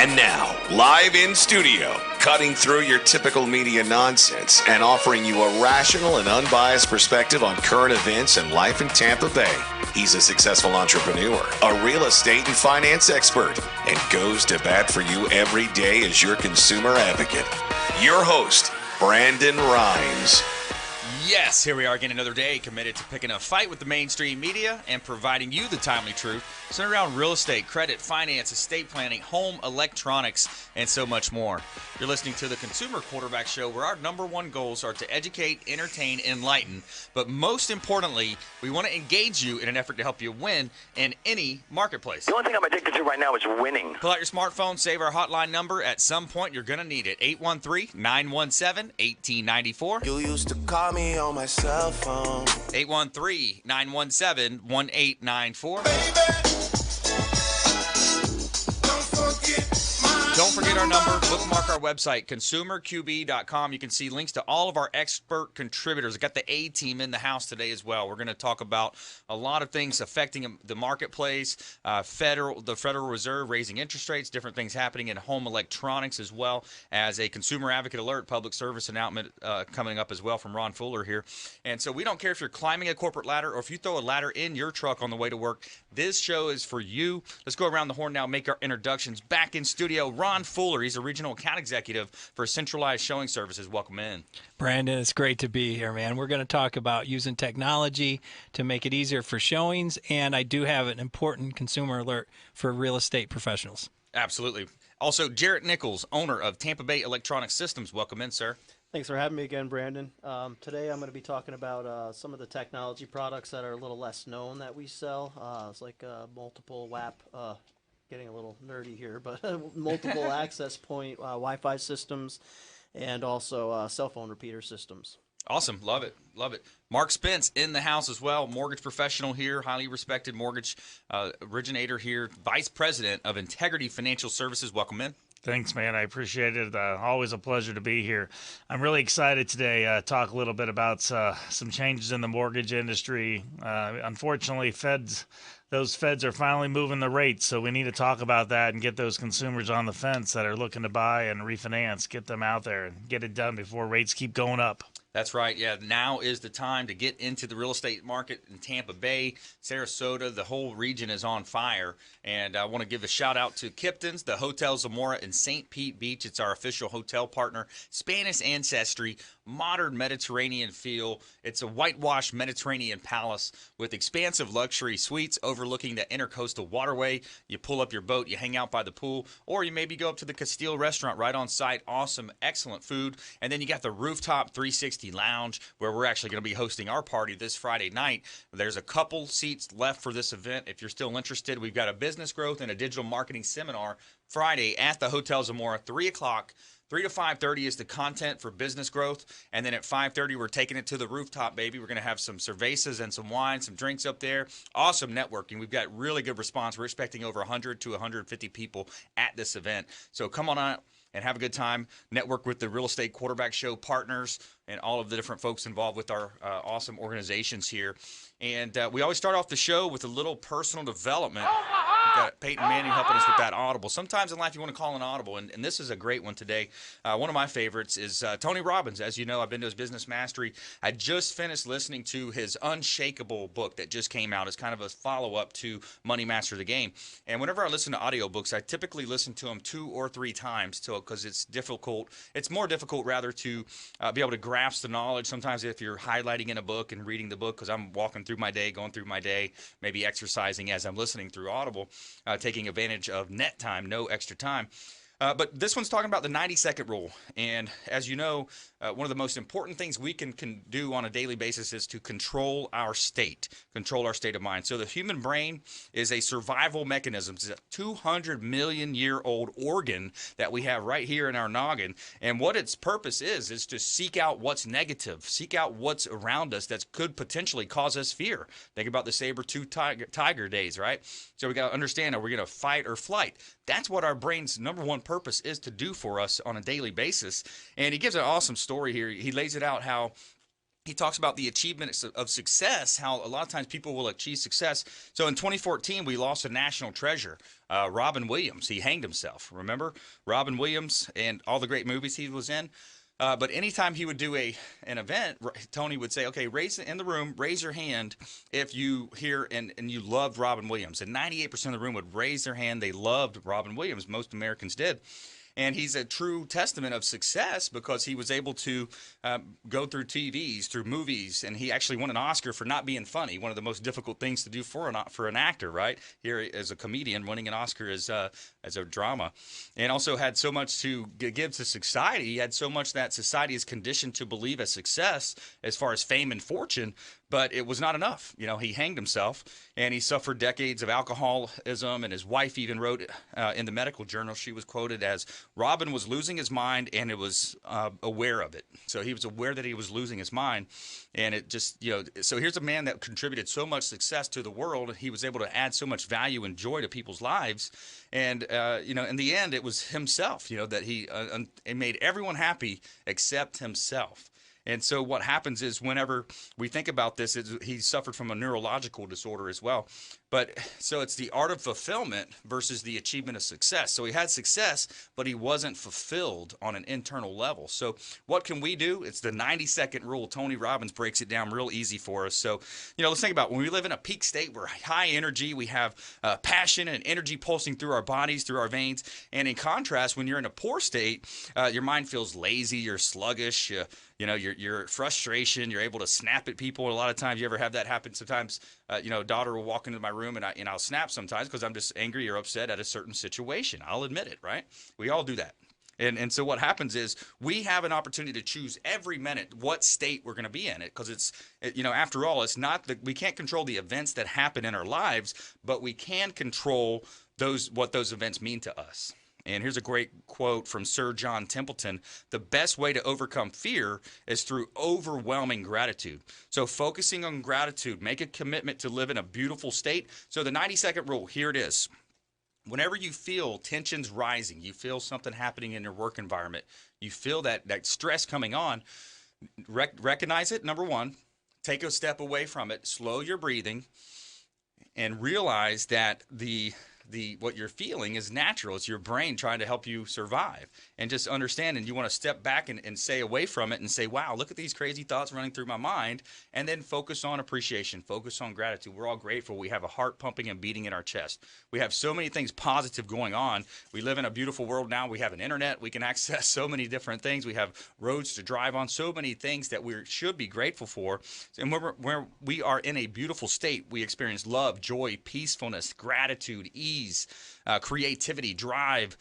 And now, live in studio, cutting through your typical media nonsense and offering you a rational and unbiased perspective on current events and life in Tampa Bay. He's a successful entrepreneur, a real estate and finance expert, and goes to bat for you every day as your consumer advocate. Your host, Brandon Rhymes. Yes, here we are again another day, committed to picking a fight with the mainstream media and providing you the timely truth centered around real estate, credit, finance, estate planning, home electronics, and so much more. You're listening to the Consumer Quarterback Show, where our number one goals are to educate, entertain, enlighten, but most importantly, we want to engage you in an effort to help you win in any marketplace. The only thing I'm addicted to right now is winning. Pull out your smartphone, save our hotline number. At some point, you're going to need it. 813-917-1894. You used to call me on my cell phone. 813-917-1894. Don't forget our number. Bookmark our website, consumerqb.com. You can see links to all of our expert contributors. I've got the A team in the house today as well. We're going to talk about a lot of things affecting the marketplace, the Federal Reserve raising interest rates, different things happening in home electronics, as well as a consumer advocate alert, public service announcement coming up as well from Ron Fuller here. And so we don't care if you're climbing a corporate ladder or if you throw a ladder in your truck on the way to work. This show is for you. Let's go around the horn now, make our introductions. Back in studio, Ron Fuller. He's a regional account executive for Centralized Showing Services. Welcome in. Brandon, it's great to be here, man. We're going to talk about using technology to make it easier for showings, and I do have an important consumer alert for real estate professionals. Absolutely. Also, Jaret Nichols, owner of Tampa Bay Electronic Systems. Welcome in, sir. Thanks for having me again, Brandon. Today I'm going to be talking about some of the technology products that are a little less known that we sell. It's like multiple WAP, getting a little nerdy here, but multiple access point Wi-Fi systems and also cell phone repeater systems. Awesome. Love it. Love it. Mark Spence in the house as well, mortgage professional here, highly respected mortgage originator here, vice president of Integrity Financial Services. Welcome in. Thanks, man. I appreciate it. Always a pleasure to be here. I'm really excited today talk a little bit about some changes in the mortgage industry. Unfortunately, those feds are finally moving the rates, so we need to talk about that and get those consumers on the fence that are looking to buy and refinance, get them out there and get it done before rates keep going up. That's right. Yeah, now is the time to get into the real estate market in Tampa Bay, Sarasota. The whole region is on fire. And I want to give a shout out to Kipton's, the Hotel Zamora in St. Pete Beach. It's our official hotel partner. Spanish ancestry, modern Mediterranean feel. It's a whitewashed Mediterranean palace with expansive luxury suites overlooking the intercoastal waterway. You pull up your boat, you hang out by the pool, or you maybe go up to the Castile restaurant right on site. Awesome, excellent food. And then you got the rooftop 360 lounge where we're actually going to be hosting our party this Friday night. There's a couple seats left for this event. If you're still interested, we've got a business growth and a digital marketing seminar Friday at the Hotel Zamora, 3 o'clock. 3 to 5:30 is the content for business growth, and then at 5:30 we're taking it to the rooftop, baby. We're going to have some cervezas and some wine, some drinks up there. Awesome networking. We've got really good response. We're expecting over 100 to 150 people at this event. So come on out and have a good time. Network with the Real Estate Quarterback Show partners and all of the different folks involved with our awesome organizations here. And we always start off the show with a little personal development. We've got Peyton Manning helping us with that audible. Sometimes in life you want to call an audible, and this is a great one today. One of my favorites is Tony Robbins. As you know, I've been to his Business Mastery. I just finished listening to his Unshakable book that just came out. It's kind of a follow-up to Money Master the Game. And whenever I listen to audiobooks, I typically listen to them 2 or 3 times because it's difficult. It's more difficult, rather, to be able to grasp the knowledge. Sometimes if you're highlighting in a book and reading the book, because I'm walking through my day, going through my day, maybe exercising as I'm listening through Audible, taking advantage of net time, no extra time. But this one's talking about the 90-second rule. And as you know, one of the most important things we can do on a daily basis is to control our state of mind. So the human brain is a survival mechanism. It's a 200 million year old organ that we have right here in our noggin. And what its purpose is to seek out what's negative, seek out what's around us that could potentially cause us fear. Think about the saber-tooth tiger days, right? So we got to understand, are we going to fight or flight? That's what our brain's number one purpose is to do for us on a daily basis. And he gives an awesome story here. He lays it out how he talks about the achievement of success, how a lot of times people will achieve success. So in 2014, we lost a national treasure, Robin Williams. He hanged himself. Remember Robin Williams and all the great movies he was in? But anytime he would do an event, Tony would say, okay, raise in the room, raise your hand if you hear and you loved Robin Williams. And 98% of the room would raise their hand. They loved Robin Williams. Most Americans did. And he's a true testament of success because he was able to go through TVs, through movies, and he actually won an Oscar for not being funny. One of the most difficult things to do for an actor, right? Here as a comedian, winning an Oscar as a drama, and also had so much to give to society. He had so much that society is conditioned to believe as success, as far as fame and fortune. But it was not enough. You know, he hanged himself, and he suffered decades of alcoholism, and his wife even wrote in the medical journal, she was quoted as, Robin was losing his mind, and it was aware of it. So he was aware that he was losing his mind, and it just, you know, so here's a man that contributed so much success to the world. He was able to add so much value and joy to people's lives, and, you know, in the end, it was himself, you know, that he it made everyone happy except himself. And so what happens is whenever we think about this, he suffered from a neurological disorder as well. But so it's the art of fulfillment versus the achievement of success. So he had success, but he wasn't fulfilled on an internal level. So what can we do? It's the 90-second rule. Tony Robbins breaks it down real easy for us. So, you know, let's think about when we live in a peak state, we're high energy, we have passion and energy pulsing through our bodies, through our veins. And in contrast, when you're in a poor state, your mind feels lazy, you're sluggish, you know, your frustration, you're able to snap at people. A lot of times, you ever have that happen? Sometimes, you know, daughter will walk into my room and I'll snap sometimes because I'm just angry or upset at a certain situation. I'll admit it, right? We all do that. And so what happens is we have an opportunity to choose every minute what state we're going to be in it, because it's, you know, after all, it's not we can't control the events that happen in our lives, but we can control what those events mean to us. And here's a great quote from Sir John Templeton. The best way to overcome fear is through overwhelming gratitude. So focusing on gratitude, make a commitment to live in a beautiful state. So the 90-second rule, here it is. Whenever you feel tensions rising, you feel something happening in your work environment, you feel that stress coming on, recognize it, number one, take a step away from it, slow your breathing, and realize that what you're feeling is natural. It's your brain trying to help you survive. And just understand, and you want to step back and stay away from it and say, wow, look at these crazy thoughts running through my mind, and then focus on appreciation, focus on gratitude. We're all grateful. We have a heart pumping and beating in our chest. We have so many things positive going on. We live in a beautiful world now. We have an internet. We can access so many different things. We have roads to drive on, so many things that we should be grateful for. And where we are in a beautiful state, we experience love, joy, peacefulness, gratitude, ease, creativity, drive,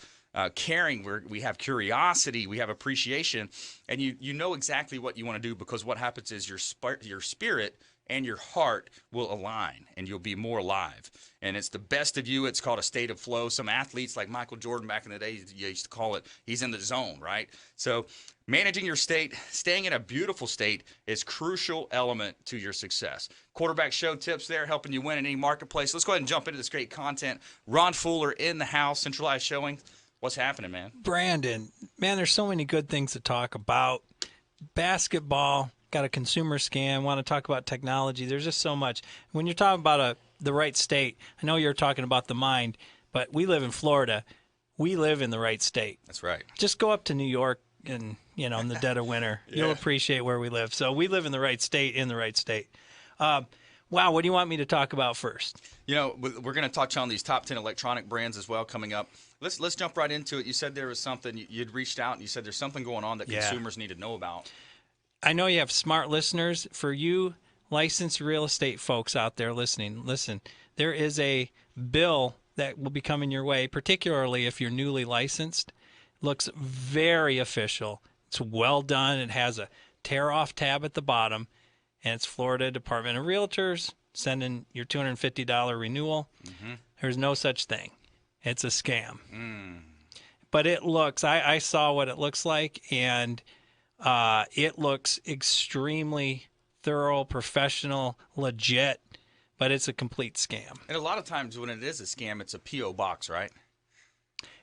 caring, we have curiosity, we have appreciation, and you know exactly what you want to do, because what happens is your spirit and your heart will align, and you'll be more alive. And it's the best of you. It's called a state of flow. Some athletes like Michael Jordan back in the day, you used to call it, he's in the zone, right? So managing your state, staying in a beautiful state is crucial element to your success. Quarterback Show tips there, helping you win in any marketplace. Let's go ahead and jump into this great content. Ron Fuller in the house, Centralized Showing. What's happening, man? Brandon, man, there's so many good things to talk about. Basketball, got a consumer scam, want to talk about technology. There's just so much. When you're talking about the right state, I know you're talking about the mind, but we live in Florida. We live in the right state. That's right. Just go up to New York and, you know, in the dead of winter. Yeah. You'll appreciate where we live. So we live in the right state, Wow, what do you want me to talk about first? You know, we're going to touch on these top 10 electronic brands as well coming up. Let's jump right into it. You said there was something, you'd reached out and you said there's something going on that consumers need to know about. I know you have smart listeners. For you licensed real estate folks out there listening, listen, there is a bill that will be coming your way, particularly if you're newly licensed. Looks very official. It's well done. It has a tear-off tab at the bottom, and it's Florida Department of Realtors sending your $250 renewal. Mm-hmm. There's no such thing. It's a scam. But it looks, I saw what it looks like, and it looks extremely thorough, professional, legit, but it's a complete scam. And a lot of times when it is a scam, it's a P.O. box, right?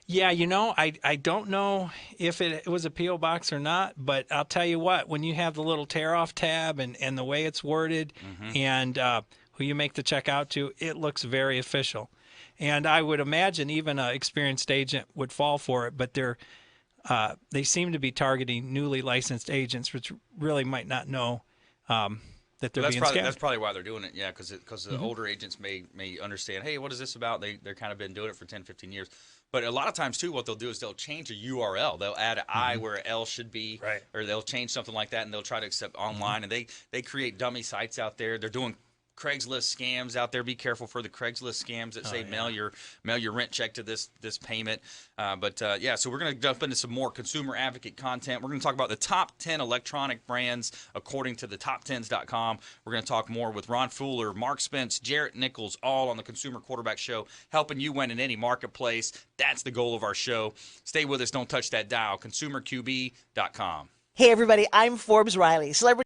Yeah, I don't know if it was a P.O. box or not, but I'll tell you what, when you have the little tear-off tab and the way it's worded and who you make the check out to, it looks very official. And I would imagine even an experienced agent would fall for it, but they seem to be targeting newly licensed agents, which really might not know that they're being scammed. That's probably why they're doing it, yeah, because the older agents may understand, hey, what is this about? They're kind of been doing it for 10, 15 years. But a lot of times, too, what they'll do is they'll change a URL. They'll add an I where an L should be, Right. or they'll change something like that, and they'll try to accept online. And they create dummy sites out there. They're doing Craigslist scams out there. Be careful for the Craigslist scams that say mail your rent check to this payment. So we're going to jump into some more consumer advocate content. We're going to talk about the top 10 electronic brands according to the top10s.com. We're going to talk more with Ron Fuller, Mark Spence, Jaret Nichols, all on the Consumer Quarterback Show, helping you win in any marketplace. That's the goal of our show. Stay with us. Don't touch that dial. ConsumerQB.com. Hey, everybody, I'm Forbes Riley, celebrity.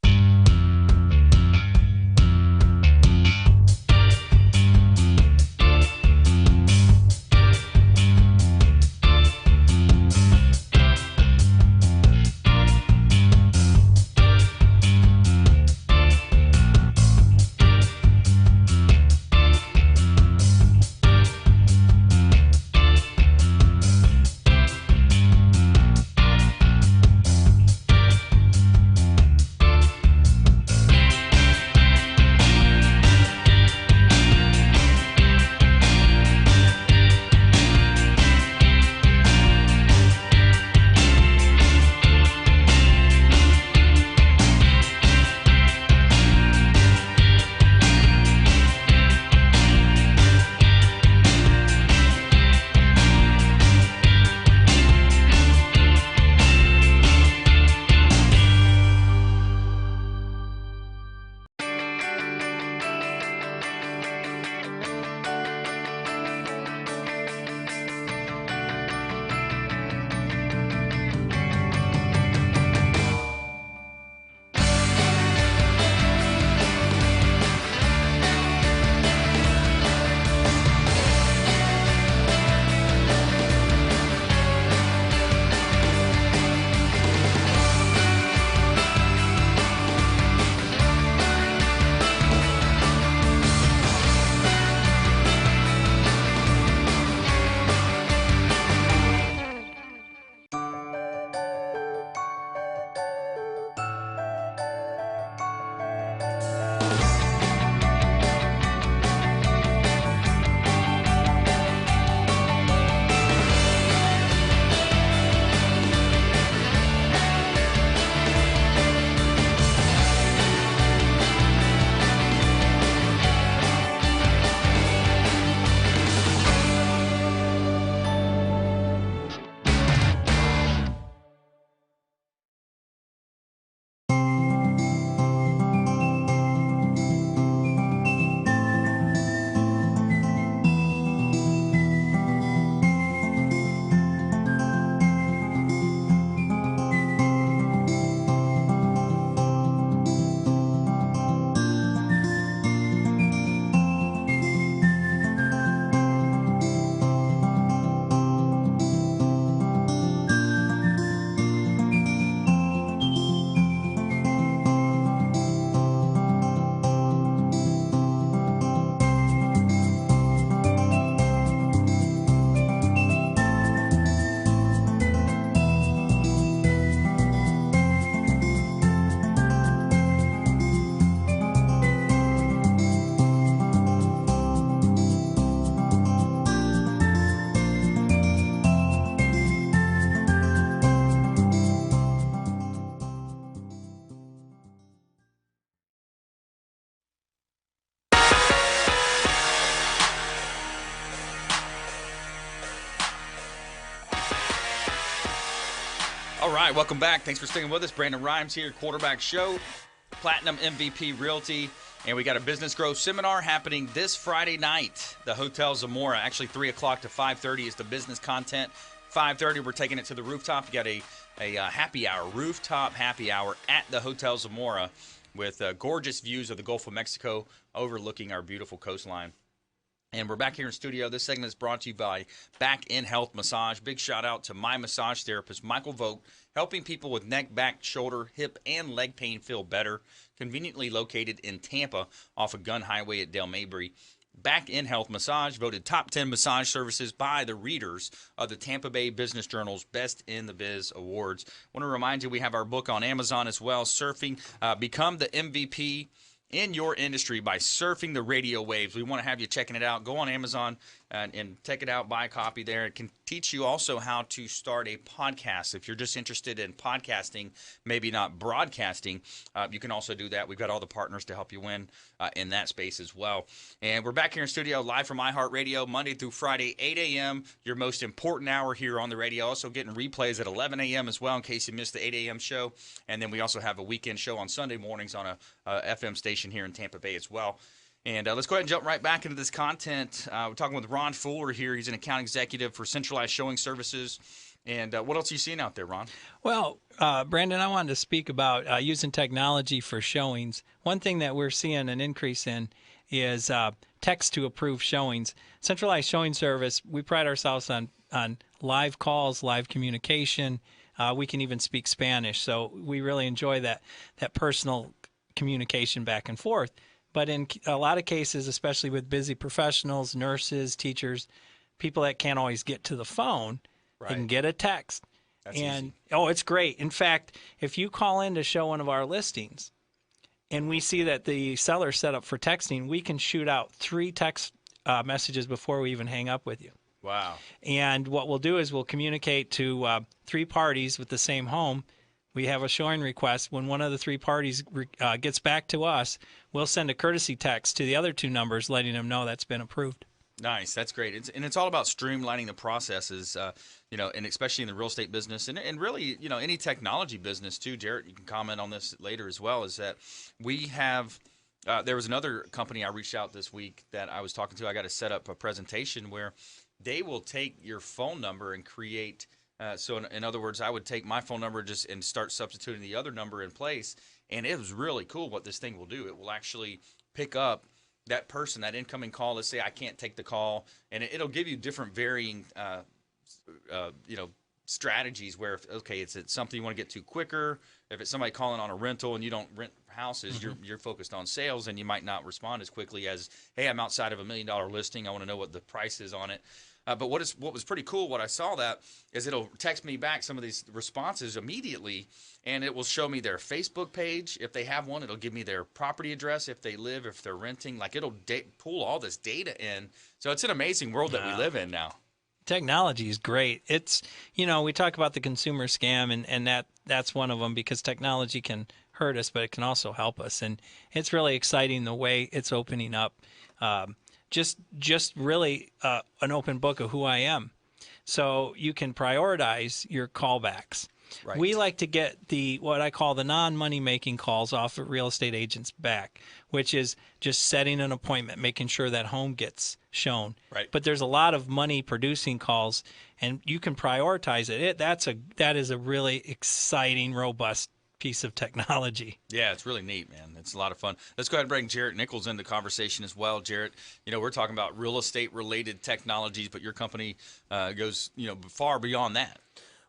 All right, welcome back. Thanks for sticking with us. Brandon Rhymes here, Quarterback Show, Platinum MVP Realty, and we got a business growth seminar happening this Friday night. The Hotel Zamora, actually 3 o'clock to 5:30 is the business content. 5:30, we're taking it to the rooftop. We got a happy hour, rooftop happy hour at the Hotel Zamora with gorgeous views of the Gulf of Mexico overlooking our beautiful coastline. And we're back here in studio. This segment is brought to you by Back in Health Massage. Big shout out to my massage therapist, Michael Vogt, helping people with neck, back, shoulder, hip, and leg pain feel better. Conveniently located in Tampa off of Gun Highway at Dale Mabry. Back in Health Massage, voted top 10 massage services by the readers of the Tampa Bay Business Journal's Best in the Biz Awards. I want to remind you we have our book on Amazon as well, Surfing. Become the MVP in your industry by surfing the radio waves. We want to have you checking it out. Go on Amazon and check it out, buy a copy there. It can teach you also how to start a podcast. If you're just interested in podcasting, maybe not broadcasting, you can also do that. We've got all the partners to help you win in that space as well. And we're back here in studio live from iHeartRadio, Monday through Friday, 8 a.m., your most important hour here on the radio. Also getting replays at 11 a.m. as well in case you missed the 8 a.m. show. And then we also have a weekend show on Sunday mornings on a FM station here in Tampa Bay as well. And let's go ahead and jump right back into this content. We're talking with Ron Fuller here. He's an account executive for Centralized Showing Services. And what else are you seeing out there, Ron? Well, Brandon, I wanted to speak about using technology for showings. One thing that we're seeing an increase in is text to approve showings. Centralized Showing Service, we pride ourselves on live calls, live communication. We can even speak Spanish, so we really enjoy that personal communication back and forth. But in a lot of cases, especially with busy professionals, nurses, teachers, people that can't always get to the phone, they can get a text. That's easy. Oh, it's great. In fact, if you call in to show one of our listings and we see that the seller's set up for texting, we can shoot out 3 text messages before we even hang up with you. Wow. And what we'll do is we'll communicate to 3 parties with the same home. We have a showing request. When one of the 3 parties gets back to us, we'll send a courtesy text to the other 2 numbers letting them know that's been approved. Nice. That's great. It's all about streamlining the processes, and especially in the real estate business and really, any technology business too. Jaret, you can comment on this later as well, is that we have there was another company I reached out this week that I was talking to. I got to set up a presentation where they will take your phone number and create so in other words, I would take my phone number and start substituting the other number in place. And it was really cool what this thing will do. It will actually pick up that person, that incoming call. Let's say I can't take the call, and it'll give you different varying, strategies where, is it something you want to get to quicker? If it's somebody calling on a rental and you don't rent houses, you're focused on sales, and you might not respond as quickly as, hey, I'm outside of $1 million listing. I want to know what the price is on it. But what was pretty cool, what I saw that, is it'll text me back some of these responses immediately, and it will show me their Facebook page. If they have one, it'll give me their property address, if they're renting. Like, it'll pull all this data in. So it's an amazing world that we live in now. Technology is great. It's, we talk about the consumer scam, and that's one of them, because technology can hurt us, but it can also help us. And it's really exciting the way it's opening up. Just really an open book of who I am. So you can prioritize your callbacks. Right. We like to get what I call the non-money making calls off of real estate agents back, which is just setting an appointment, making sure that home gets shown. Right. But there's a lot of money producing calls, and you can prioritize it. That is a really exciting, robust piece of technology. Yeah, it's really neat, man. It's a lot of fun. Let's go ahead and bring Jaret Nichols into the conversation as well. Jaret, we're talking about real estate related technologies, but your company goes, far beyond that.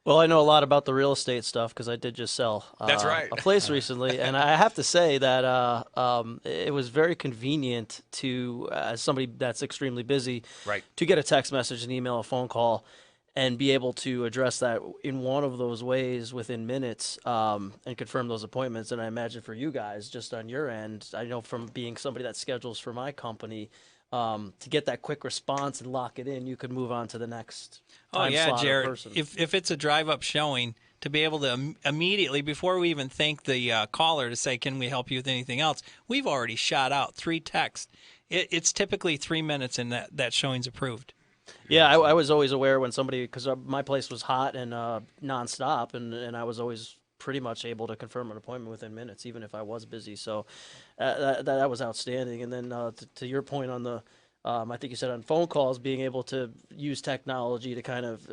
Well, I know a lot about the real estate stuff because I did just sell That's right. a place recently, and I have to say that it was very convenient to, as somebody that's extremely busy, right, to get a text message, an email, a phone call, and be able to address that in one of those ways within minutes and confirm those appointments. And I imagine for you guys, just on your end, I know from being somebody that schedules for my company, to get that quick response and lock it in, you could move on to the next time slot or person. If it's a drive-up showing, to be able to immediately, before we even thank the caller to say, can we help you with anything else, we've already shot out 3 texts. It's typically 3 minutes and that showing's approved. Yeah, I was always aware when somebody, because my place was hot and nonstop, and I was always pretty much able to confirm an appointment within minutes, even if I was busy. So that was outstanding. And then to your point on I think you said on phone calls, being able to use technology to kind of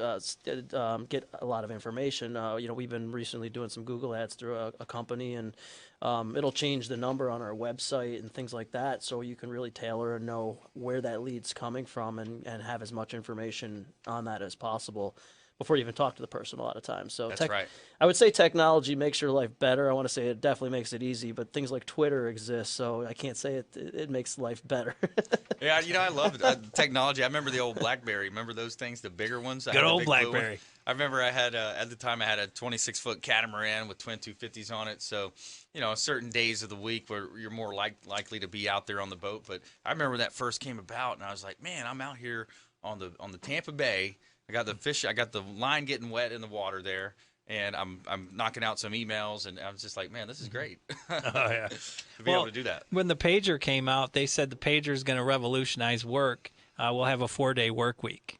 get a lot of information. We've been recently doing some Google ads through a company, and it'll change the number on our website and things like that, so you can really tailor and know where that lead's coming from and have as much information on that as possible before you even talk to the person a lot of times. So That's right. I would say technology makes your life better. I want to say it definitely makes it easy, but things like Twitter exist, so I can't say it makes life better. Yeah, I love technology. I remember the old BlackBerry. Remember those things, the bigger ones? Good old BlackBerry. I remember I had, at the time, I had a 26-foot catamaran with twin 250s on it. So, certain days of the week where you're more likely to be out there on the boat. But I remember when that first came about, and I was like, man, I'm out here on the Tampa Bay. I got the line getting wet in the water there, and I'm knocking out some emails, and I was just like, man, this is great. Oh, yeah. To be able to do that. When the pager came out, they said the pager is going to revolutionize work. We'll have a 4-day work week.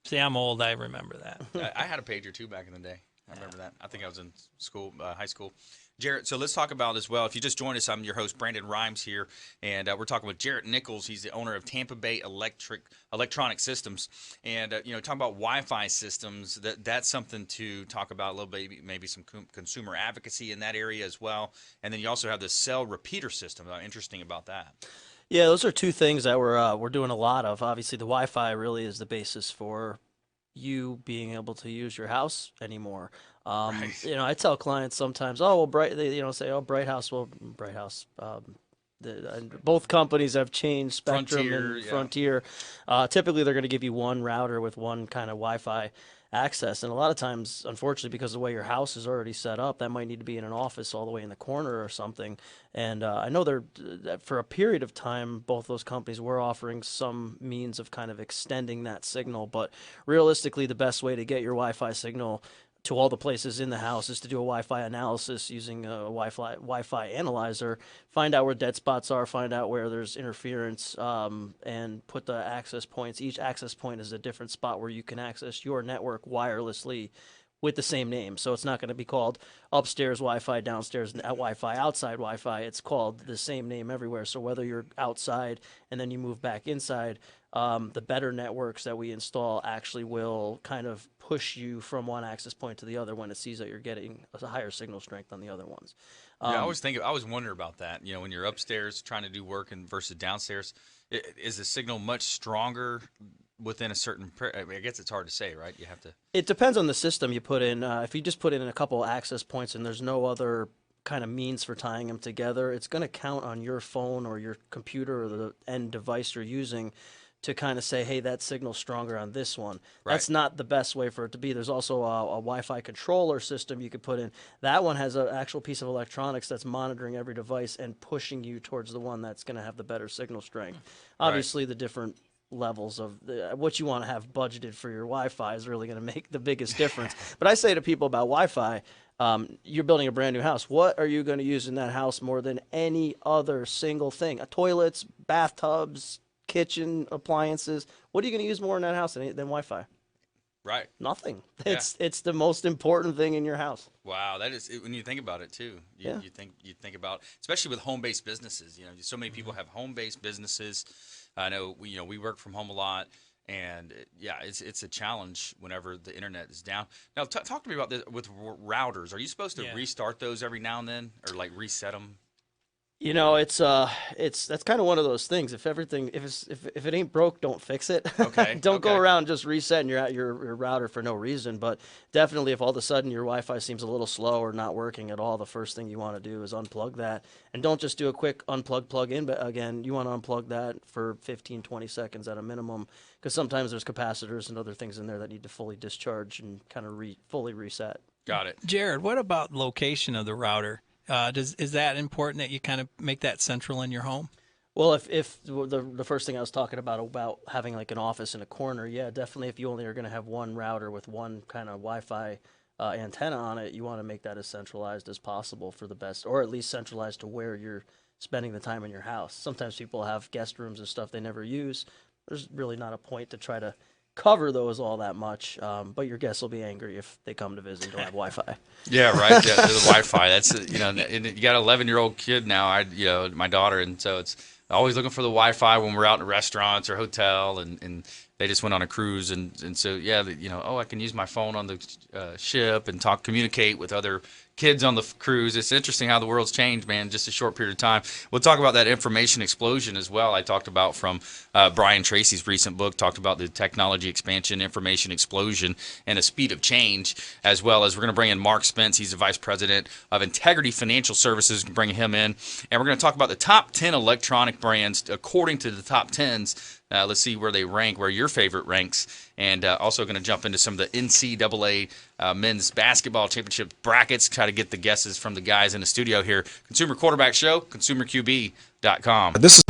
See, I'm old. I remember that. I had a pager too back in the day. I remember that. I think I was in school, high school. Jaret, so let's talk about as well. If you just joined us, I'm your host, Brandon Rhymes here, and we're talking with Jaret Nichols. He's the owner of Tampa Bay Electronic Systems, and talking about Wi-Fi systems. That's something to talk about a little bit. Maybe some consumer advocacy in that area as well. And then you also have the cell repeater system. Interesting about that. Yeah, those are two things that we're doing a lot of. Obviously, the Wi-Fi really is the basis for you being able to use your house anymore. Right. I tell clients sometimes, oh, well, Bright House. Well, Bright House. Both companies have changed, Spectrum Frontier, and yeah. Frontier. Typically, they're going to give you one router with one kind of Wi-Fi access, and a lot of times, unfortunately, because of the way your house is already set up, that might need to be in an office all the way in the corner or something. And I know for a period of time, both those companies were offering some means of kind of extending that signal, but realistically, the best way to get your Wi-Fi signal to all the places in the house is to do a Wi-Fi analysis using a Wi-Fi analyzer, find out where dead spots are, find out where there's interference, and put the access points. Each access point is a different spot where you can access your network wirelessly with the same name. So it's not going to be called upstairs Wi-Fi, downstairs Wi-Fi, outside Wi-Fi. It's called the same name everywhere. So whether you're outside and then you move back inside, the better networks that we install actually will kind of push you from one access point to the other when it sees that you're getting a higher signal strength on the other ones. I always wonder about that. When you're upstairs trying to do work versus downstairs, is the signal much stronger within a certain? I guess it's hard to say, right? You have to. It depends on the system you put in. If you just put in a couple access points and there's no other kind of means for tying them together, it's going to count on your phone or your computer or the end device you're using to kind of say, hey, that signal's stronger on this one. Right. That's not the best way for it to be. There's also a Wi-Fi controller system you could put in. That one has an actual piece of electronics that's monitoring every device and pushing you towards the one that's going to have the better signal strength. Obviously, the different levels of what you want to have budgeted for your Wi-Fi is really going to make the biggest difference. But I say to people about Wi-Fi, you're building a brand new house. What are you going to use in that house more than any other single thing? Toilets, bathtubs, kitchen appliances. What are you going to use more in that house than Wi-Fi? Right. Nothing. It's the most important thing in your house. Wow, that is when you think about it too. You think about, especially with home-based businesses. So many people have home-based businesses. I know we work from home a lot, and it's a challenge whenever the internet is down. Now, talk to me about this with routers. Are you supposed to restart those every now and then, or like reset them? It's that's kind of one of those things. If it ain't broke, don't fix it. Okay. Don't go around just resetting your router for no reason. But definitely, if all of a sudden your Wi-Fi seems a little slow or not working at all, the first thing you want to do is unplug that, and don't just do a quick unplug plug in. But again, you want to unplug that for 15, 20 seconds at a minimum, because sometimes there's capacitors and other things in there that need to fully discharge and kind of fully reset. Got it. Jared, what about location of the router? Is that important that you kind of make that central in your home? Well, if the first thing I was talking about having like an office in a corner, yeah, definitely. If you only are going to have one router with one kind of Wi-Fi antenna on it, you want to make that as centralized as possible for the best, or at least centralized to where you're spending the time in your house. Sometimes people have guest rooms and stuff they never use. There's really not a point to try to cover those all that much, but your guests will be angry if they come to visit and don't have Wi-Fi. Yeah, right. Yeah, the Wi-Fi. That's and you got an 11-year-old kid now. My daughter, and so it's always looking for the Wi-Fi when we're out in restaurants or hotel, and they just went on a cruise, and so yeah, I can use my phone on the ship and communicate with other kids on the cruise. It's interesting how the world's changed, man, just a short period of time. We'll talk about that information explosion as well. I talked about from Brian Tracy's recent book, talked about the technology expansion, information explosion, and a speed of change, as well as we're going to bring in Mark Spence. He's the Vice President of Integrity Financial Services. We're going to bring him in, and we're going to talk about the top 10 electronic brands according to the top 10s. Let's see where they rank, where your favorite ranks, and also going to jump into some of the NCAA men's basketball championship brackets, try to get the guesses from the guys in the studio here. Consumer Quarterback Show, consumerqb.com. This is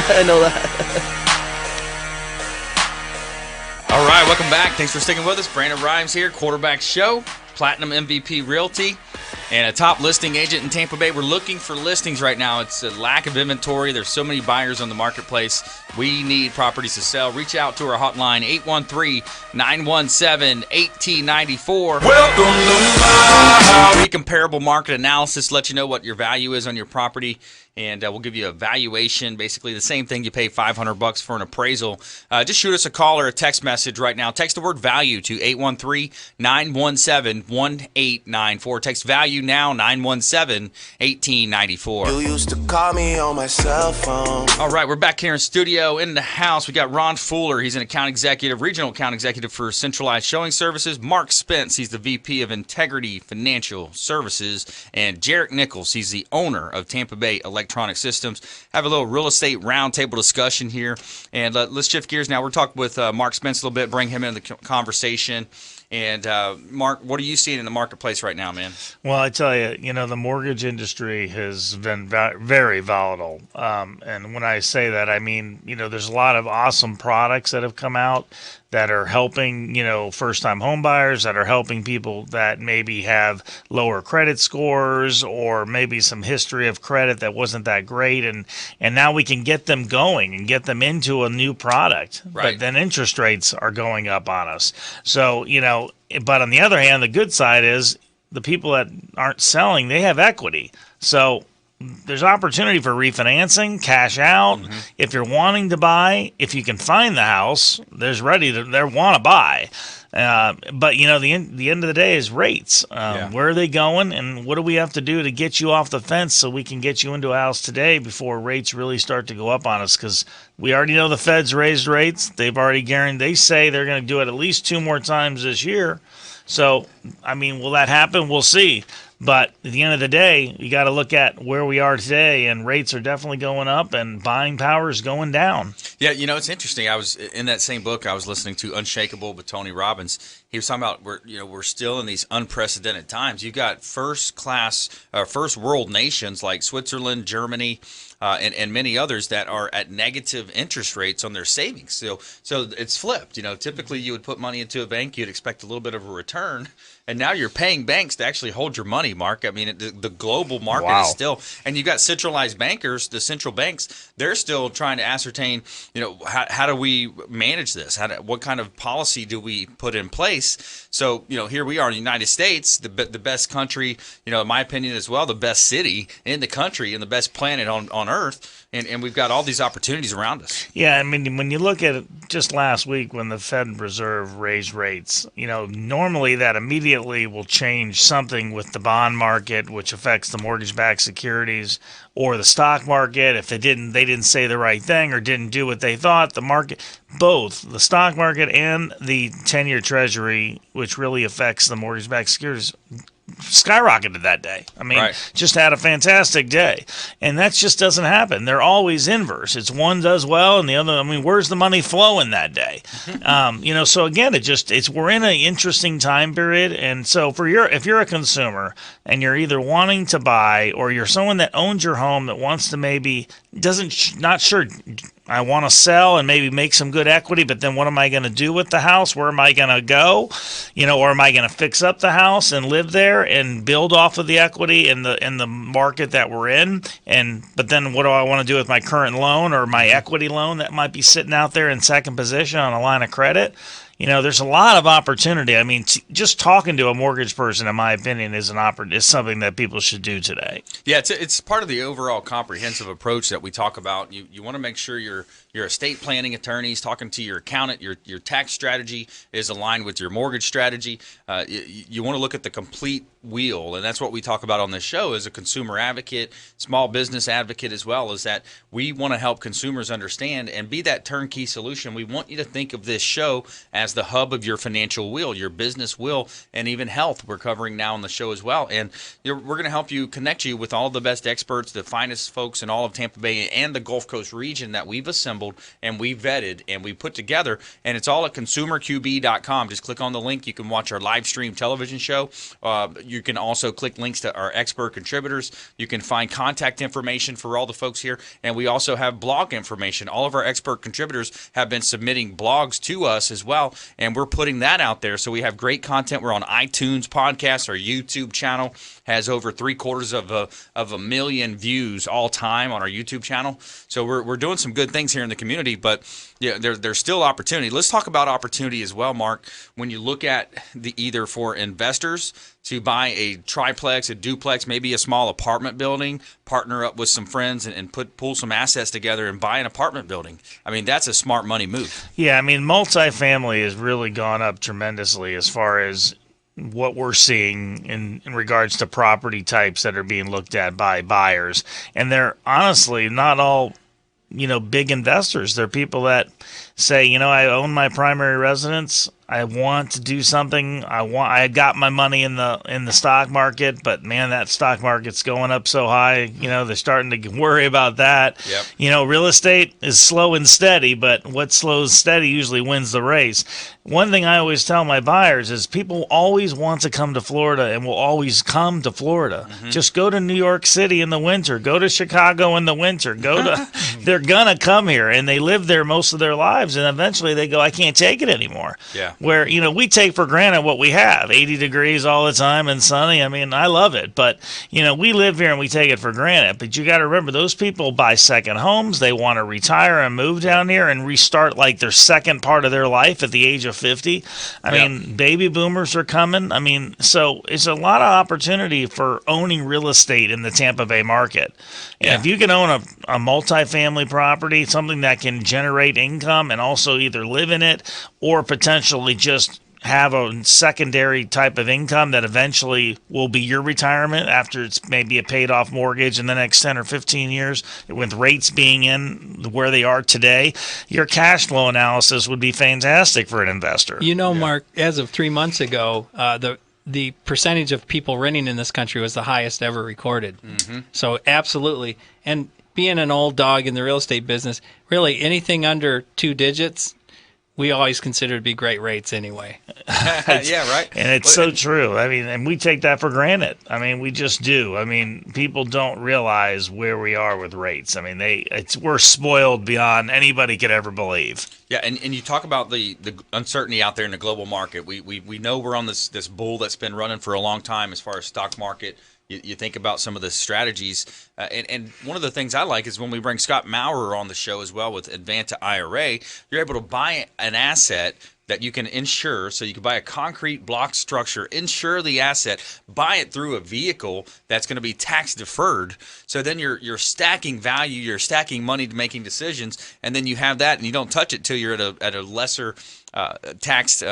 I know that. All right, welcome back. Thanks for sticking with us. Brandon Rhymes here, Quarterback Show, Platinum MVP Realty. And a top listing agent in Tampa Bay. We're looking for listings right now. It's a lack of inventory. There's so many buyers on the marketplace. We need properties to sell. Reach out to our hotline, 813-917-1894. Welcome to my house. Free comparable market analysis. Let you know what your value is on your property. And we'll give you a valuation, basically the same thing you pay $500 for an appraisal. Just shoot us a call or a text message right now. Text the word value to 813-917-1894. Text value now, 917-1894. You used to call me on my cell phone. All right, we're back here in studio in the house. We got Ron Fuller. He's an account executive, regional account executive for Centralized Showing Services. Mark Spence, he's the VP of Integrity Financial Services. And Jaret Nichols, he's the owner of Tampa Bay Electronic Systems. Have a little real estate roundtable discussion here. And let's shift gears now. We're talking with Mark Spence a little bit, bring him into the conversation. And Mark, what are you seeing in the marketplace right now, man? Well, I tell you, the mortgage industry has been very volatile. And when I say that, I mean, there's a lot of awesome products that have come out that are helping, first-time home buyers, that are helping people that maybe have lower credit scores or maybe some history of credit that wasn't that great. And now we can get them going and get them into a new product. Right. But then interest rates are going up on us. So, but on the other hand, the good side is the people that aren't selling, they have equity. So there's opportunity for refinancing, cash out. Mm-hmm. If you're wanting to buy, if you can find the house, they want to buy. But the end of the day is rates. Where are they going, and what do we have to do to get you off the fence so we can get you into a house today before rates really start to go up on us? Because we already know the Fed's raised rates. They've already guaranteed. They say they're going to do it at least 2 more times this year. So, will that happen? We'll see. But at the end of the day, you got to look at where we are today, and rates are definitely going up, and buying power is going down. Yeah, it's interesting. I was in that same book. I was listening to Unshakable with Tony Robbins. He was talking about we're still in these unprecedented times. You've got first world nations like Switzerland, Germany, and many others that are at negative interest rates on their savings. So it's flipped. Typically you would put money into a bank, you'd expect a little bit of a return, and now you're paying banks to actually hold your money, Mark. I mean, the global market is still, and you've got centralized bankers, the central banks, they're still trying to ascertain, how do we manage this? What kind of policy do we put in place? So, here we are in the United States, the best country, in my opinion as well, the best city in the country and the best planet on Earth. And we've got all these opportunities around us. Yeah, I mean, when you look at it just last week when the Fed Reserve raised rates, normally that immediately will change something with the bond market, which affects the mortgage-backed securities, or the stock market. If they didn't say the right thing or didn't do what they thought, the market, both the stock market and the 10-year Treasury, which really affects the mortgage-backed securities, skyrocketed that day. I mean, just had a fantastic day. And that just doesn't happen. They're always inverse. It's one does well and the other, where's the money flowing that day? So again, we're in an interesting time period. And so if you're a consumer and you're either wanting to buy or you're someone that owns your home that wants to maybe not sure, I want to sell and maybe make some good equity, but then what am I going to do with the house? Where am I going to go? Or am I going to fix up the house and live there and build off of the equity in the market that we're in? But then what do I want to do with my current loan or my equity loan that might be sitting out there in second position on a line of credit? There's a lot of opportunity. Just talking to a mortgage person, in my opinion, is something that people should do today. Yeah, it's part of the overall comprehensive approach that we talk about. You want to make sure your estate planning attorneys talking to your accountant, your tax strategy is aligned with your mortgage strategy. You want to look at the complete wheel, and that's what we talk about on this show as a consumer advocate, small business advocate as well, is that we want to help consumers understand and be that turnkey solution. We want you to think of this show as the hub of your financial wheel, your business wheel, and even health we're covering now on the show as well. And we're going to help you, connect you with all the best experts, the finest folks in all of Tampa Bay and the Gulf Coast region that we've assembled and we vetted and we put together. And it's all at consumerqb.com. Just click on the link. You can watch our live stream television show. You can also click links to our expert contributors. You can find contact information for all the folks here. And we also have blog information. All of our expert contributors have been submitting blogs to us as well. about, and we're putting that out there. So we have great content. We're on iTunes podcast. Our YouTube channel has over 750,000 views all time on our YouTube channel. So we're doing some good things here in the community, but yeah, there's still opportunity. Let's talk about opportunity as well, Mark. When you look at either for investors to buy a triplex, a duplex, maybe a small apartment building, partner up with some friends and pull some assets together and buy an apartment building. I mean, that's a smart money move. Yeah, I mean, multifamily has really gone up tremendously as far as what we're seeing in regards to property types that are being looked at by buyers. And they're honestly not all, big investors. They're people that say, I own my primary residence. I want to do something. I got my money in the stock market, but man, that stock market's going up so high. They're starting to worry about that. Yep. Real estate is slow and steady, but what slow and steady usually wins the race. One thing I always tell my buyers is people always want to come to Florida and will always come to Florida. Mm-hmm. Just go to New York City in the winter. Go to Chicago in the winter. They're going to come here, and they live there most of their lives, and eventually they go, I can't take it anymore. Yeah. Where, we take for granted what we have, 80 degrees all the time and sunny. I mean, I love it, but, we live here and we take it for granted. But you got to remember, those people buy second homes. They want to retire and move down here and restart like their second part of their life at the age of 50. I mean, baby boomers are coming. I mean, so it's a lot of opportunity for owning real estate in the Tampa Bay market. And if you can own a multifamily property, something that can generate income and also either live in it or potentially just have a secondary type of income that eventually will be your retirement after it's maybe a paid off mortgage in the next 10 or 15 years, with rates being in where they are today, your cash flow analysis would be fantastic for an investor. Mark, as of 3 months ago, the percentage of people renting in this country was the highest ever recorded. Mm-hmm. So absolutely. And being an old dog in the real estate business, really anything under 2 digits, we always consider to be great rates anyway. Yeah, right. And it's so true. I mean, and we take that for granted. I mean, we just do. I mean, people don't realize where we are with rates. I mean, we're spoiled beyond anybody could ever believe. Yeah, and you talk about the uncertainty out there in the global market. We know we're on this bull that's been running for a long time as far as stock market. You think about some of the strategies, and one of the things I like is when we bring Scott Maurer on the show as well with Advanta IRA, you're able to buy an asset that you can insure. So you can buy a concrete block structure, insure the asset, buy it through a vehicle that's going to be tax deferred. So then you're stacking value, you're stacking money to making decisions, and then you have that, and you don't touch it till you're at a lesser tax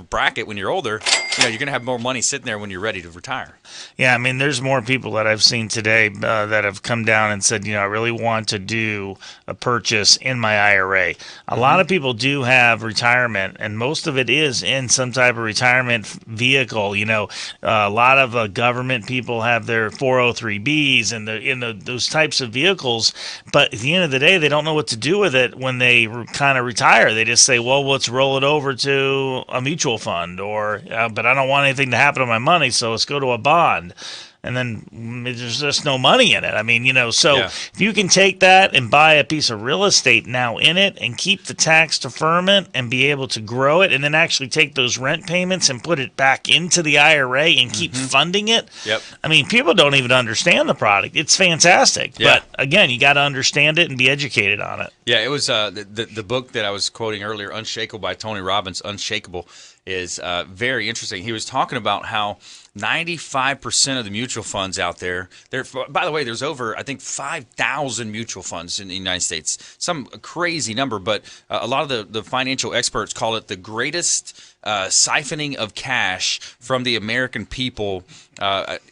bracket when you're older. You're going to have more money sitting there when you're ready to retire. Yeah, I mean, there's more people that I've seen today that have come down and said, I really want to do a purchase in my IRA. A lot of people do have retirement, and most of it is in some type of retirement vehicle. A lot of government people have their 403Bs and those types of vehicles, but at the end of the day, they don't know what to do with it when they kind of retire. They just say, well, let's roll it over to a mutual fund, but I don't want anything to happen to my money, so let's go to a bond. And then there's just no money in it. I mean, if you can take that and buy a piece of real estate now in it and keep the tax deferment and be able to grow it and then actually take those rent payments and put it back into the IRA and keep funding it. Yep. I mean, people don't even understand the product. It's fantastic. Yeah. But again, you got to understand it and be educated on it. Yeah, it was the book that I was quoting earlier, Unshakable by Tony Robbins, Unshakable, is very interesting. He was talking about how 95% of the mutual funds out there, by the way, there's over, I think, 5,000 mutual funds in the United States. Some crazy number, but a lot of the financial experts call it the greatest siphoning of cash from the American people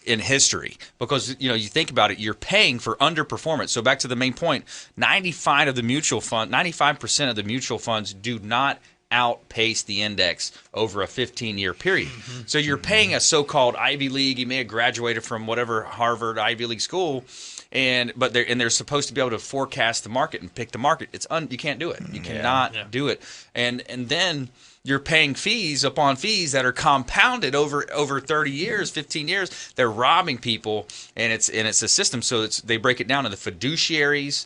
in history. Because, you think about it, you're paying for underperformance. So back to the main point, 95% of the mutual funds do not outpace the index over a 15-year period. So you're paying a so-called Ivy League. You may have graduated from whatever Harvard Ivy League school, but they're supposed to be able to forecast the market and pick the market. You can't do it. You cannot do it. And then you're paying fees upon fees that are compounded over 30 years, 15 years. They're robbing people, and it's a system. So they break it down into fiduciaries,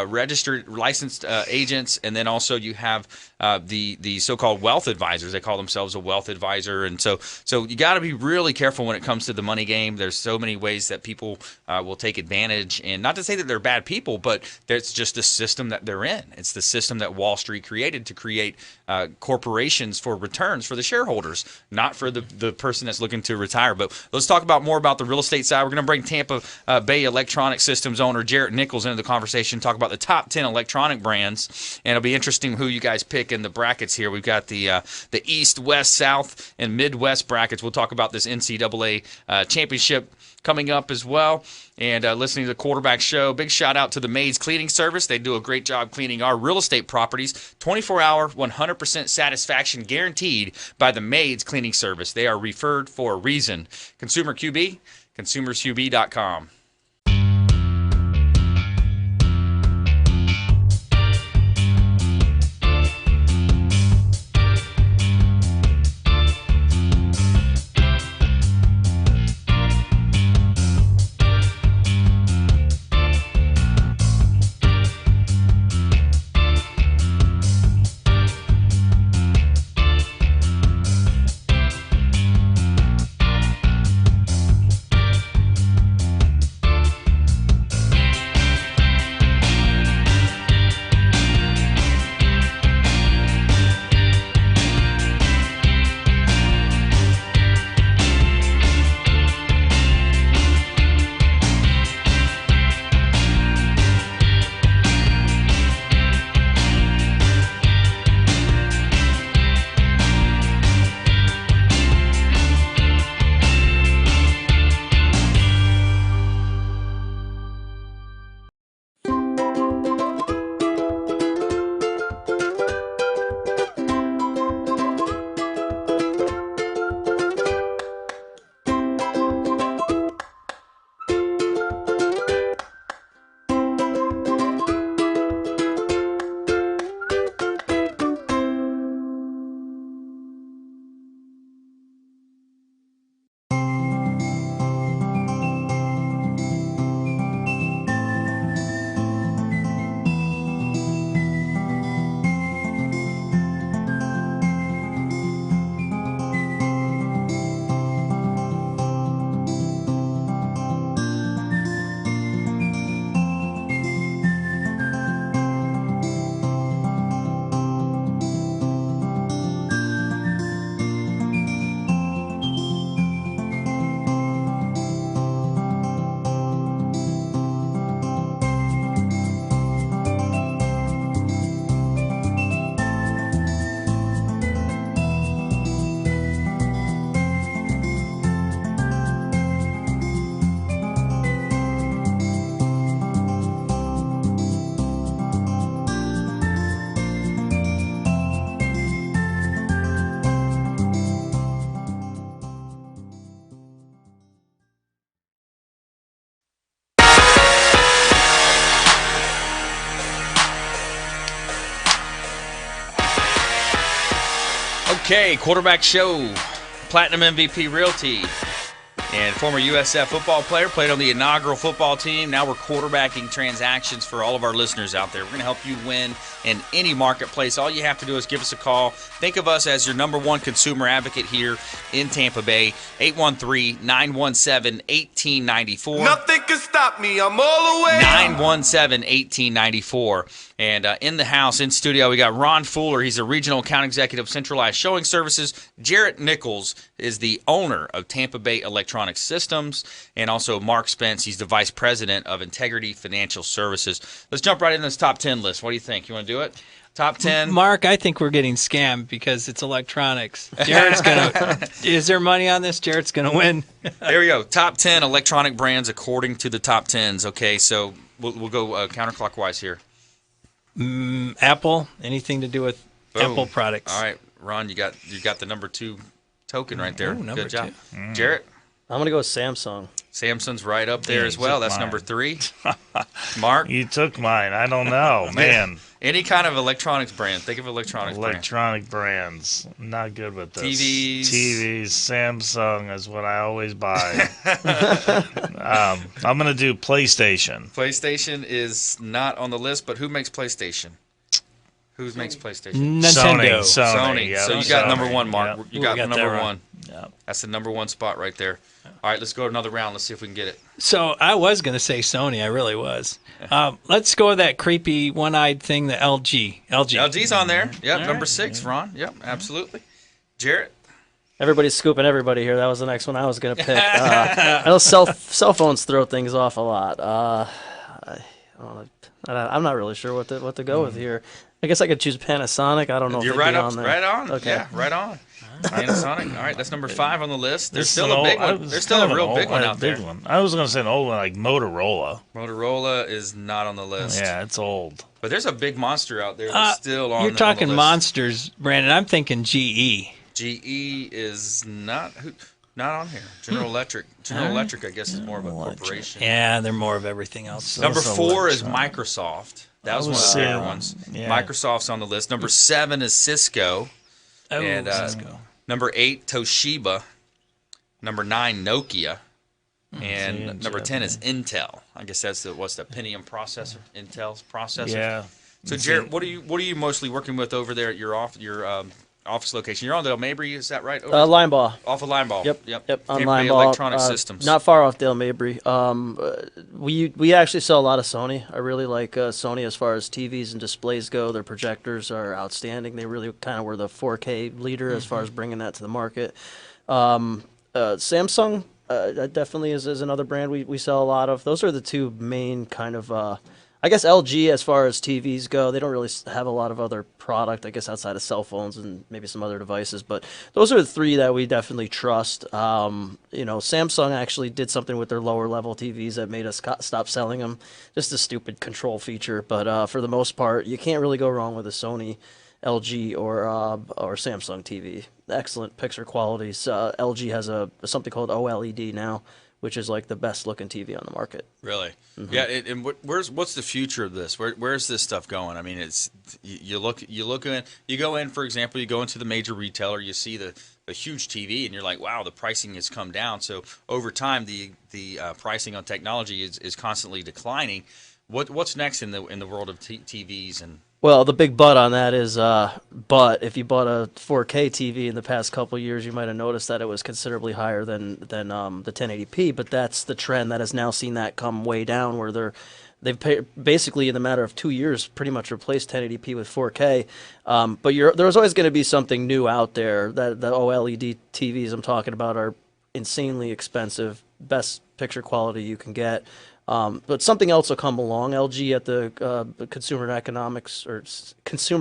registered, licensed agents, and then also you have the so-called wealth advisors. They call themselves a wealth advisor, and so you got to be really careful when it comes to the money game. There's so many ways that people will take advantage, and not to say that they're bad people, but it's just the system that they're in. It's the system that Wall Street created to create corporations for returns for the shareholders, not for the person that's looking to retire. But let's talk more about the real estate side. We're going to bring Tampa Bay Electronic Systems owner Jaret Nichols into the conversation, talk about the top 10 electronic brands, and it'll be interesting who you guys pick in the brackets here. We've got the East, West, South, and Midwest brackets. We'll talk about this NCAA championship coming up as well. And listening to the Quarterback Show, big shout out to the Maids Cleaning Service. They do a great job cleaning our real estate properties. 24-hour, 100% satisfaction guaranteed by the Maids Cleaning Service. They are referred for a reason. Consumer QB, consumersqb.com. Okay, Quarterback Show, Platinum MVP Realty, and former USF football player, played on the inaugural football team. Now we're quarterbacking transactions for all of our listeners out there. We're going to help you win in any marketplace. All you have to do is give us a call. Think of us as your number one consumer advocate here in Tampa Bay, 813-917-1894. Nothing can stop me. I'm all the way. 917-1894. And in the house, in studio, we got Ron Fuller. He's a regional account executive, Centralized Showing Services. Jaret Nichols is the owner of Tampa Bay Electronic Systems. And also Mark Spence. He's the vice president of Integrity Financial Services. Let's jump right into this top 10 list. What do you think? You want to do it? Top 10. Mark, I think we're getting scammed because it's electronics. Jaret's going to – is there money on this? Jaret's going to win. There we go. Top 10 electronic brands according to the top 10s. Okay, so we'll go counterclockwise here. Apple, anything to do with Boom. Apple products. All right, Ron, you got the number 2 token right there. Ooh, number Good job. 2. Jaret? I'm going to go with Samsung. Samsung's right up there Yeah, as well. That's mine. number 3. Mark? You took mine. I don't know, man. Any kind of electronics brand. Think of electronics brand. Electronic brands. Not good with this. TVs. Samsung is what I always buy. I'm going to do PlayStation. PlayStation is not on the list, but who makes PlayStation? Who makes PlayStation? Nintendo. Sony. Yep, So you got Sony. number one, Mark. Yep. You got got that number right. one. Yep. That's the number one spot right there. All right, let's go another round. Let's see if we can get it. So I was going to say Sony. I really was. Let's go with that creepy one-eyed thing, the LG. LG's on there. Yep, All number right. 6, Ron. Yep, absolutely. Jarrett? Everybody's scooping everybody here. That was the next one I was going to pick. I know cell phones throw things off a lot. I'm not really sure what to go with here. I guess I could choose Panasonic. I don't know. You're if they'd right be up, on there. right on. Okay. Yeah, right on. Panasonic. All right, that's number 5 on the list. There's It's still an a old- big I one. was There's still kind a of real an big old- one a out big there. one. I was going to say an old one like Motorola. Motorola is not on the list. Yeah, it's old. But there's a big monster out there that's still on You're the talking list. monsters, Brandon. I'm thinking GE. GE is not on here. General Electric. General Electric, I guess, is more of a corporation. Yeah, they're more of everything else. Number Also 4 is electronic. Microsoft. That was one of was the bigger saying, ones. yeah. Microsoft's on the list. Number 7 is Cisco. Oh, And, Cisco. Number 8, Toshiba. Number 9, Nokia. And see, number 10 is Intel. I guess that's the Pentium processor, Intel's processor. Yeah. So, Jared, what are you mostly working with over there at your office location? You're on the Mabry, is that right? Linebaugh. Off of Linebaugh. Yep. On Tampa Bay Linebaugh. Electronic Systems. Not far off Dale Mabry. We actually sell a lot of Sony. I really like Sony as far as TVs and displays go. Their projectors are outstanding. They really kind of were the 4K leader as far as bringing that to the market. Samsung definitely is another brand we sell a lot of. Those are the two main kind of. I guess LG, as far as TVs go, they don't really have a lot of other product, I guess, outside of cell phones and maybe some other devices. But those are the three that we definitely trust. Samsung actually did something with their lower level TVs that made us stop selling them. Just a stupid control feature. But for the most part, you can't really go wrong with a Sony, LG, or Samsung TV. Excellent picture qualities. LG has something called OLED now, which is like the best looking TV on the market. Really? Yeah. And what's the future of this? Where's this stuff going? I mean, it's you go in, for example, you go into the major retailer, you see a huge TV, and you're like, wow, the pricing has come down. So over time, the pricing on technology is constantly declining. What's next in the world of TVs and? Well, the big but on that is, but if you bought a 4K TV in the past couple of years, you might have noticed that it was considerably higher than the 1080p. But that's the trend that has now seen that come way down, where they've basically in the matter of 2 years pretty much replaced 1080p with 4K. But there's always going to be something new out there. That the OLED TVs I'm talking about are insanely expensive, best picture quality you can get. But something else will come along. LG at the Consumer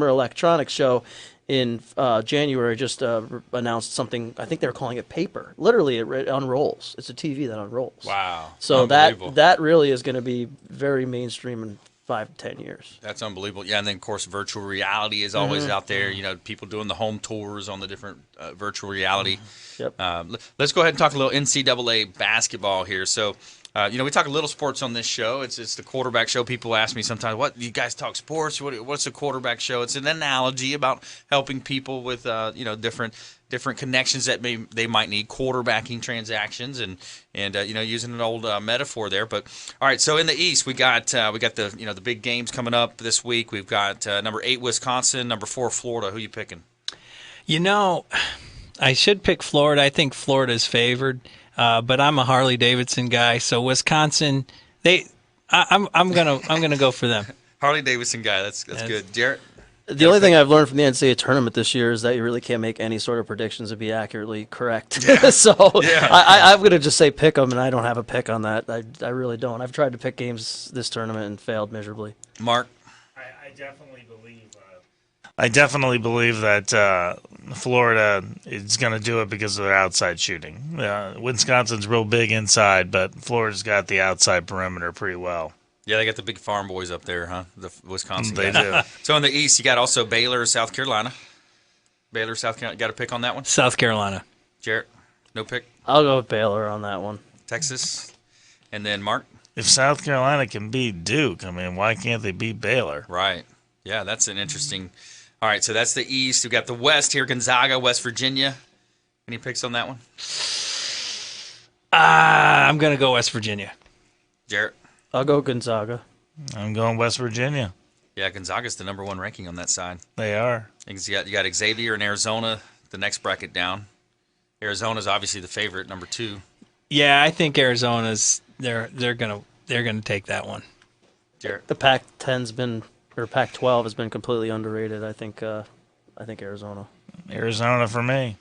Electronics Show in January just announced something. I think they're calling it Paper. Literally, it unrolls. It's a TV that unrolls. Wow. So that really is going to be very mainstream in 5 to 10 years. That's unbelievable. Yeah, and then of course virtual reality is always out there. You know, people doing the home tours on the different virtual reality. Yep. Let's go ahead and talk a little NCAA basketball here. So. We talk a little sports on this show. It's the quarterback show. People ask me sometimes, "What you guys talk sports? What's a quarterback show?" It's an analogy about helping people with different connections that they might need, quarterbacking transactions, and using an old metaphor there. But all right, so in the East we got the big games coming up this week. We've got number 8 Wisconsin, number 4 Florida. Who you picking? I should pick Florida. I think Florida's favored. But I'm a Harley Davidson guy, so Wisconsin, I'm gonna go for them. Harley Davidson guy, that's good. Jarrett? The only thing I've learned from the NCAA tournament this year is that you really can't make any sort of predictions and be accurately correct. So I'm going to just say pick them, and I don't have a pick on that. I really don't. I've tried to pick games this tournament and failed miserably. Mark? I definitely believe that Florida is going to do it because of their outside shooting. Wisconsin's real big inside, but Florida's got the outside perimeter pretty well. Yeah, they got the big farm boys up there, huh? The Wisconsin They guys. do. So in the East, you got also Baylor, South Carolina. South Carolina. Got a pick on that one? South Carolina. Jarrett, no pick? I'll go with Baylor on that one. Texas. And then Mark? If South Carolina can beat Duke, I mean, why can't they beat Baylor? Right. Yeah, that's an interesting. All right, so that's the East. We've got the West here, Gonzaga, West Virginia. Any picks on that one? I'm going to go West Virginia. Jarrett? I'll go Gonzaga. I'm going West Virginia. Yeah, Gonzaga's the number one ranking on that side. They are. You got Xavier in Arizona, the next bracket down. Arizona's obviously the favorite, number 2. Yeah, I think Arizona's they're gonna take that one. Jarrett? The Pac-10's been or Pac-12 has been completely underrated. I think Arizona. Arizona for me.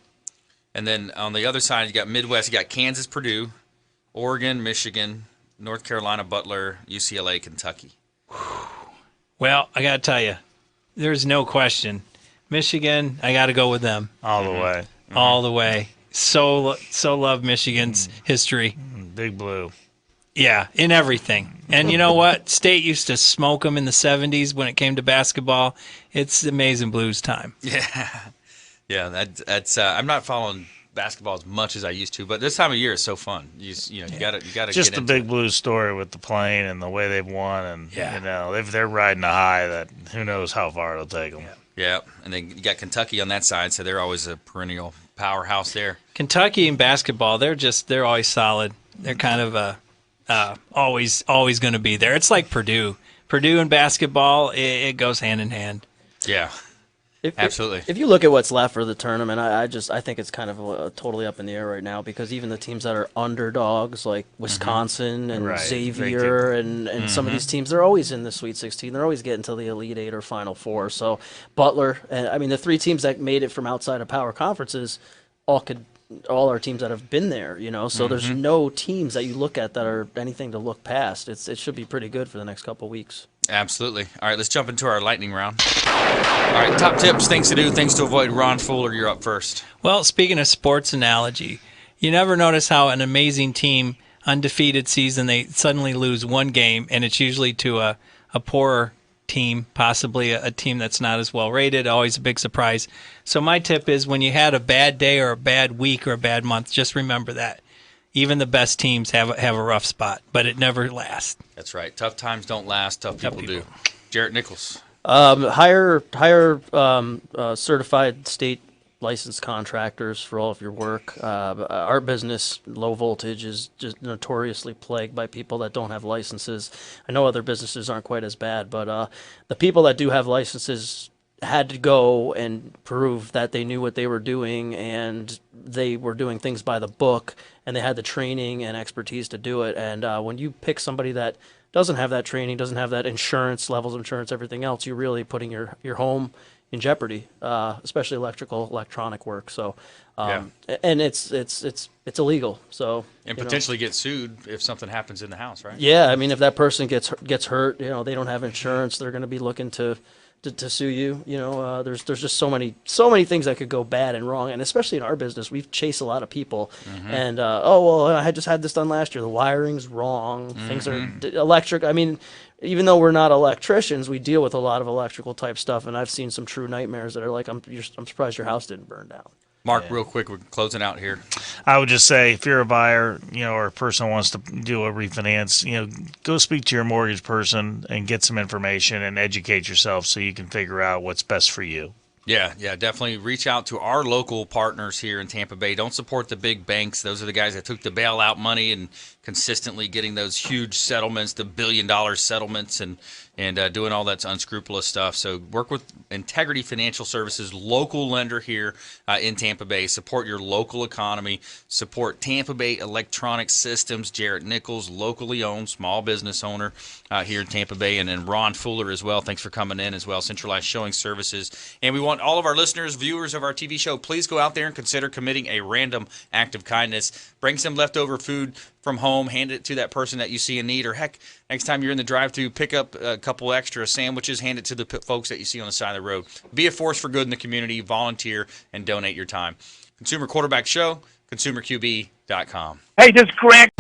And then on the other side, you got Midwest. You got Kansas, Purdue, Oregon, Michigan, North Carolina, Butler, UCLA, Kentucky. Well, I got to tell you, there's no question. Michigan, I got to go with them. All the way. All the way. So love Michigan's history. Big Blue. Yeah, in everything. And you know what? State used to smoke them in the 70s when it came to basketball. It's amazing Blues time. Yeah, that's. I'm not following basketball as much as I used to, but this time of year is so fun. You got to Just get the into Big it. Blue story with the plane and the way they've won, and they're riding a high that who knows how far it'll take them. Yeah, and then you got Kentucky on that side, so they're always a perennial powerhouse there. Kentucky in basketball, they're always solid. They're kind of always going to be there. It's like Purdue. Purdue in basketball, it goes hand in hand. Yeah. Absolutely. If you look at what's left for the tournament, I think it's kind of totally up in the air right now because even the teams that are underdogs like Wisconsin and Xavier and some of these teams, they're always in the Sweet 16. They're always getting to the Elite 8 or Final 4. So Butler, the 3 teams that made it from outside of power conferences all are teams that have been there, So there's no teams that you look at that are anything to look past. It should be pretty good for the next couple weeks. Absolutely. All right, let's jump into our lightning round. All right, top tips, things to do, things to avoid. Ron Fuller, you're up first. Well, speaking of sports analogy, you never notice how an amazing team, undefeated season, they suddenly lose one game, and it's usually to a poorer team, possibly a team that's not as well rated, always a big surprise. So my tip is when you had a bad day or a bad week or a bad month, just remember that. Even the best teams have a rough spot, but it never lasts. That's right. Tough times don't last. Tough people do. Jaret Nichols. Hire certified state licensed contractors for all of your work. Our business, low voltage, is just notoriously plagued by people that don't have licenses. I know other businesses aren't quite as bad, but the people that do have licenses had to go and prove that they knew what they were doing and they were doing things by the book and they had the training and expertise to do it. And when you pick somebody that doesn't have that training, doesn't have that insurance, levels of insurance, everything else, you're really putting your home in jeopardy, especially electronic work. So, and it's illegal. So, and potentially get sued if something happens in the house, right? Yeah, if that person gets hurt, they don't have insurance. They're going to be looking to sue you. There's just so many things that could go bad and wrong, and especially in our business, we chase a lot of people. And I just had this done last year. The wiring's wrong. Things are electric. Even though we're not electricians, we deal with a lot of electrical type stuff, and I've seen some true nightmares that are like, I'm surprised your house didn't burn down. Mark, real quick, we're closing out here. I would just say if you're a buyer, or a person who wants to do a refinance, go speak to your mortgage person and get some information and educate yourself so you can figure out what's best for you. Yeah, definitely reach out to our local partners here in Tampa Bay. Don't support the big banks. Those are the guys that took the bailout money and consistently getting those huge settlements, the billion-dollar settlements, and doing all that unscrupulous stuff. So work with Integrity Financial Services, local lender here in Tampa Bay. Support your local economy. Support Tampa Bay Electronic Systems. Jaret Nichols, locally owned, small business owner here in Tampa Bay. And Ron Fuller as well. Thanks for coming in as well. Centralized Showing Services. And we want all of our listeners, viewers of our TV show, please go out there and consider committing a random act of kindness. Bring some leftover food from home, hand it to that person that you see in need, or heck, next time you're in the drive-thru, pick up a couple extra sandwiches, hand it to the folks that you see on the side of the road. Be a force for good in the community, volunteer, and donate your time. Consumer Quarterback Show, consumerqb.com. Hey, this is Grant.